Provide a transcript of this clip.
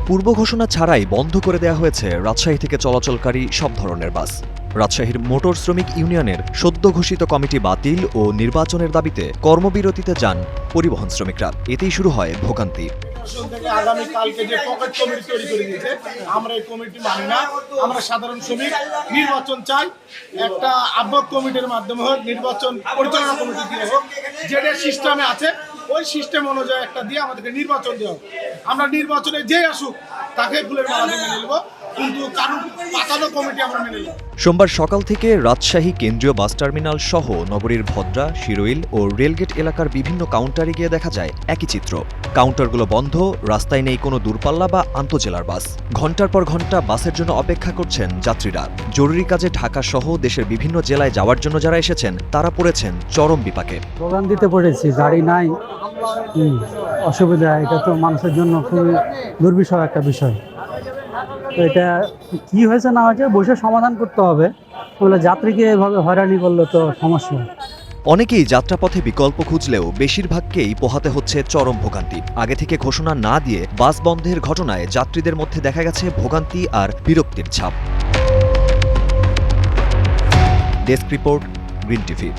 পূর্ব ঘোষণা ছাড়াই বন্ধ করে দেওয়া হয়েছে রাজশাহী থেকে চলাচলকারী সব ধরনের বাস। রাজশাহীর মোটর শ্রমিক ইউনিয়নের সদ্য ঘোষিত কমিটি বাতিল ও নির্বাচনের দাবিতে কর্মবিরতিতে যান পরিবহন শ্রমিকরা। এতেই শুরু হয় ভোগান্তি। আগামীকালকে যে পকেট কমিটি তৈরি করে দিয়েছে, আমরা এই কমিটি মানি না। আমরা সাধারণ শ্রমিক নির্বাচন চাই। একটা আহ্বায়ক কমিটির মাধ্যমে হোক, নির্বাচন পরিচালনা কমিটি দিয়ে হোক, যেটা সিস্টেমে আছে ওই সিস্টেম অনুযায়ী একটা দিয়ে আমাদেরকে নির্বাচন দেওয়া হোক। আমরা নির্বাচনে যে আসুক তাকে ফুলের মালা দিয়ে মেনে নেব, কিন্তু কারণ পাতানো কমিটি আমরা মেনে নেব। সোমবার সকাল থেকে রাজশাহী কেন্দ্রীয় বাস টার্মিনাল সহ নগরীর ভদ্রা, শিরোইল ও রেলগেট এলাকার বিভিন্ন কাউন্টারে গিয়ে দেখা যায় একই চিত্র। কাউন্টারগুলো বন্ধ, রাস্তায় নেই কোনো দূরপাল্লা বা আন্তজেলার বাস। ঘন্টার পর ঘন্টা বাসের জন্য অপেক্ষা করছেন যাত্রীরা। জরুরি কাজে ঢাকা সহ দেশের বিভিন্ন জেলায় যাওয়ার জন্য যারা এসেছেন তারা পড়েছেন চরম বিপাকে। প্রোগ্রাম দিতে পড়েছি, গাড়ি নাই, অসুবিধা। এটা তো মানুষের জন্য খুবই দুর্বিষহ একটা বিষয়। তো এটা কি হয়েছে না হয়েছে বসে সমাধান করতে হবে। বলে যাত্রীকে এভাবে হয়রানি করলে তো সমস্যা। অনেকেই যাত্রাপথে বিকল্প খুঁজলেও বেশিরভাগকেই পোহাতে হচ্ছে চরম ভোগান্তি। আগে থেকে ঘোষণা না দিয়ে বাস বন্ধের ঘটনায় যাত্রীদের মধ্যে দেখা গেছে ভোগান্তি আর বিরক্তির ছাপ। Desk report, green TV.